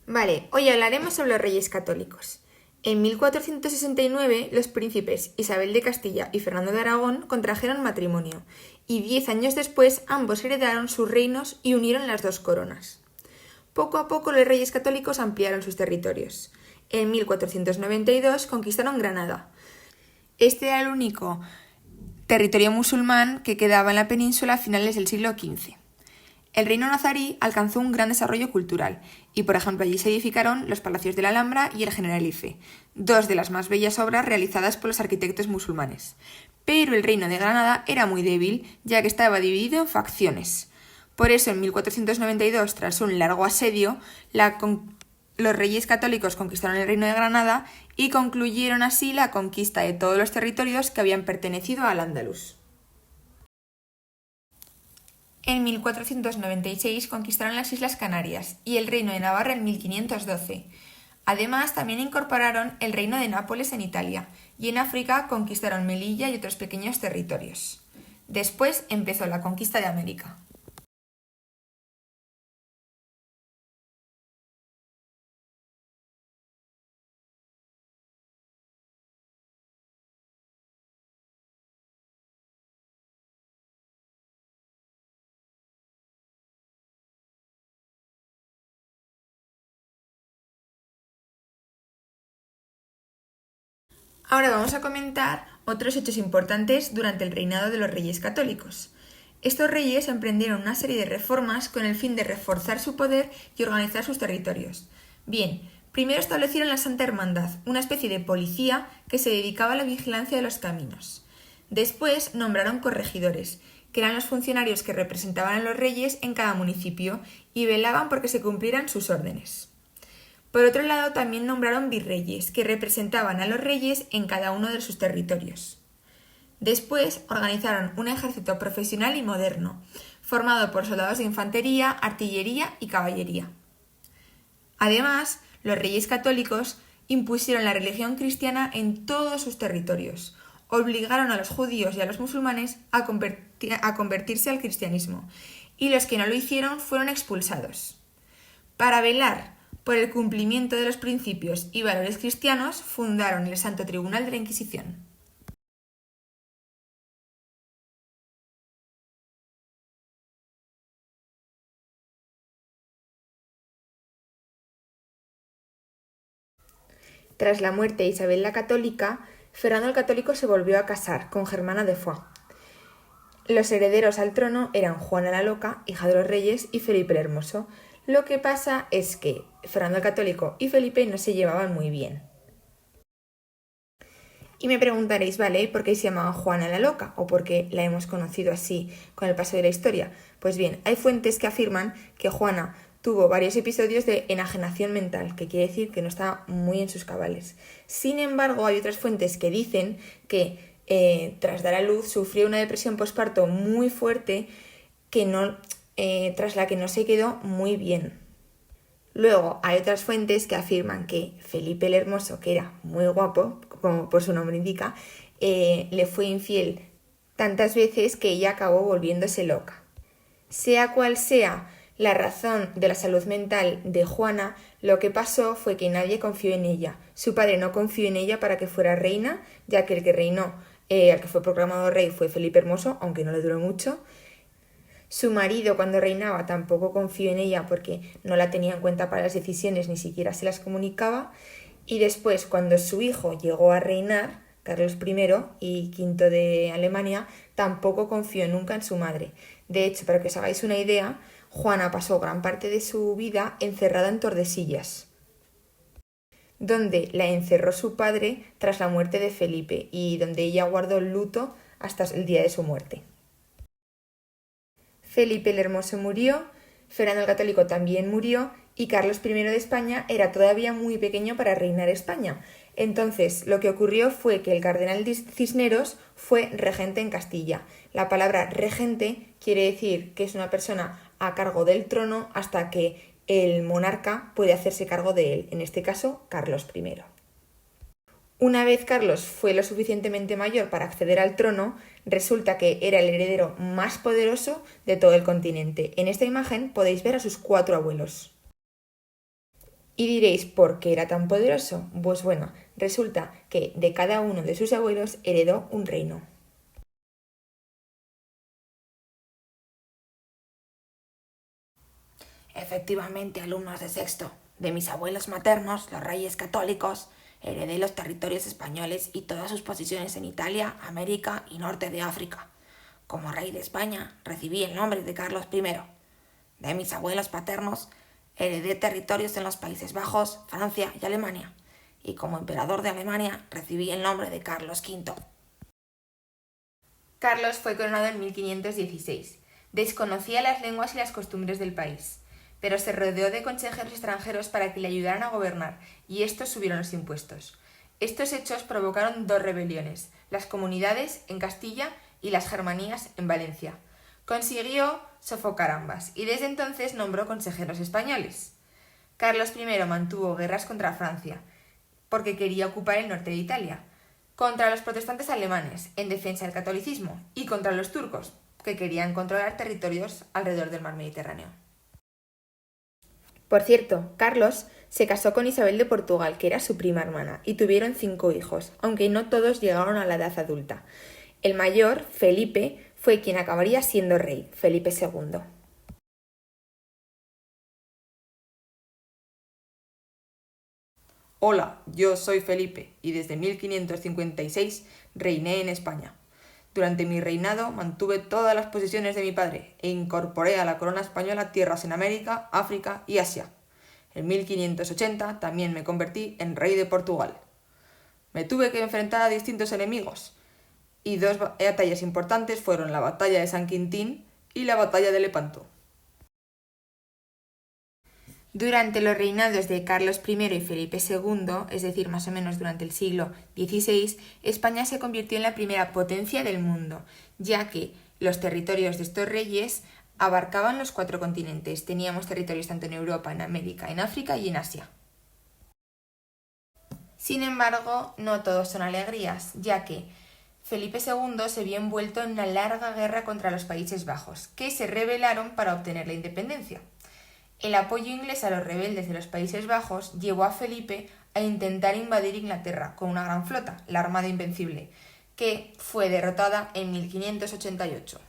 Vale, hoy hablaremos sobre los Reyes Católicos. En 1469, los príncipes Isabel de Castilla y Fernando de Aragón contrajeron matrimonio, y 10 años después ambos heredaron sus reinos y unieron las dos coronas. Poco a poco los Reyes Católicos ampliaron sus territorios. En 1492 conquistaron Granada. Este era el único territorio musulmán que quedaba en la península a finales del siglo XV. El reino nazarí alcanzó un gran desarrollo cultural y, por ejemplo, allí se edificaron los palacios de la Alhambra y el Generalife, dos de las más bellas obras realizadas por los arquitectos musulmanes. Pero el reino de Granada era muy débil, ya que estaba dividido en facciones. Por eso, en 1492, tras un largo asedio, los reyes católicos conquistaron el reino de Granada y concluyeron así la conquista de todos los territorios que habían pertenecido al Andalus. En 1496 conquistaron las Islas Canarias y el Reino de Navarra en 1512. Además, también incorporaron el Reino de Nápoles en Italia y en África conquistaron Melilla y otros pequeños territorios. Después empezó la conquista de América. Ahora vamos a comentar otros hechos importantes durante el reinado de los Reyes Católicos. Estos reyes emprendieron una serie de reformas con el fin de reforzar su poder y organizar sus territorios. Bien, primero establecieron la Santa Hermandad, una especie de policía que se dedicaba a la vigilancia de los caminos. Después nombraron corregidores, que eran los funcionarios que representaban a los reyes en cada municipio y velaban por que se cumplieran sus órdenes. Por otro lado, también nombraron virreyes, que representaban a los reyes en cada uno de sus territorios. Después organizaron un ejército profesional y moderno, formado por soldados de infantería, artillería y caballería. Además, los reyes católicos impusieron la religión cristiana en todos sus territorios, obligaron a los judíos y a los musulmanes a convertirse al cristianismo, y los que no lo hicieron fueron expulsados. Para velar por el cumplimiento de los principios y valores cristianos, fundaron el Santo Tribunal de la Inquisición. Tras la muerte de Isabel la Católica, Fernando el Católico se volvió a casar con Germana de Foix. Los herederos al trono eran Juana la Loca, hija de los reyes, y Felipe el Hermoso. Lo que pasa es que Fernando el Católico y Felipe no se llevaban muy bien. Y me preguntaréis, ¿vale? ¿Por qué se llamaba Juana la Loca? ¿O por qué la hemos conocido así con el paso de la historia? Pues bien, hay fuentes que afirman que Juana tuvo varios episodios de enajenación mental, que quiere decir que no estaba muy en sus cabales. Sin embargo, hay otras fuentes que dicen que tras dar a luz sufrió una depresión postparto muy fuerte tras la que no se quedó muy bien. Luego hay otras fuentes que afirman que Felipe el Hermoso, que era muy guapo, como por su nombre indica, le fue infiel tantas veces que ella acabó volviéndose loca. Sea cual sea la razón de la salud mental de Juana, lo que pasó fue que nadie confió en ella. Su padre no confió en ella para que fuera reina, ya que el que reinó, el que fue proclamado rey fue Felipe Hermoso, aunque no le duró mucho. Su marido, cuando reinaba, tampoco confió en ella porque no la tenía en cuenta para las decisiones, ni siquiera se las comunicaba. Y después, cuando su hijo llegó a reinar, Carlos I y V de Alemania, tampoco confió nunca en su madre. De hecho, para que os hagáis una idea, Juana pasó gran parte de su vida encerrada en Tordesillas, donde la encerró su padre tras la muerte de Felipe y donde ella guardó el luto hasta el día de su muerte. Felipe el Hermoso murió, Fernando el Católico también murió y Carlos I de España era todavía muy pequeño para reinar España. Entonces, lo que ocurrió fue que el cardenal Cisneros fue regente en Castilla. La palabra regente quiere decir que es una persona a cargo del trono hasta que el monarca puede hacerse cargo de él, en este caso Carlos I. Una vez Carlos fue lo suficientemente mayor para acceder al trono, resulta que era el heredero más poderoso de todo el continente. En esta imagen podéis ver a sus 4 abuelos. Y diréis, ¿por qué era tan poderoso? Pues bueno, resulta que de cada uno de sus abuelos heredó un reino. Efectivamente, alumnos de sexto, de mis abuelos maternos, los reyes católicos, heredé los territorios españoles y todas sus posiciones en Italia, América y norte de África. Como rey de España, recibí el nombre de Carlos I. De mis abuelos paternos, heredé territorios en los Países Bajos, Francia y Alemania. Y como emperador de Alemania, recibí el nombre de Carlos V. Carlos fue coronado en 1516. Desconocía las lenguas y las costumbres del país, pero se rodeó de consejeros extranjeros para que le ayudaran a gobernar, y estos subieron los impuestos. Estos hechos provocaron dos rebeliones, las comunidades en Castilla y las germanías en Valencia. Consiguió sofocar ambas, y desde entonces nombró consejeros españoles. Carlos I mantuvo guerras contra Francia, porque quería ocupar el norte de Italia, contra los protestantes alemanes, en defensa del catolicismo, y contra los turcos, que querían controlar territorios alrededor del mar Mediterráneo. Por cierto, Carlos se casó con Isabel de Portugal, que era su prima hermana, y tuvieron 5 hijos, aunque no todos llegaron a la edad adulta. El mayor, Felipe, fue quien acabaría siendo rey, Felipe II. Hola, yo soy Felipe y desde 1556 reiné en España. Durante mi reinado mantuve todas las posesiones de mi padre e incorporé a la corona española tierras en América, África y Asia. En 1580 también me convertí en rey de Portugal. Me tuve que enfrentar a distintos enemigos y dos batallas importantes fueron la batalla de San Quintín y la batalla de Lepanto. Durante los reinados de Carlos I y Felipe II, es decir, más o menos durante el siglo XVI, España se convirtió en la primera potencia del mundo, ya que los territorios de estos reyes abarcaban los 4 continentes. Teníamos territorios tanto en Europa, en América, en África y en Asia. Sin embargo, no todos son alegrías, ya que Felipe II se vio envuelto en una larga guerra contra los Países Bajos, que se rebelaron para obtener la independencia. El apoyo inglés a los rebeldes de los Países Bajos llevó a Felipe a intentar invadir Inglaterra con una gran flota, la Armada Invencible, que fue derrotada en 1588.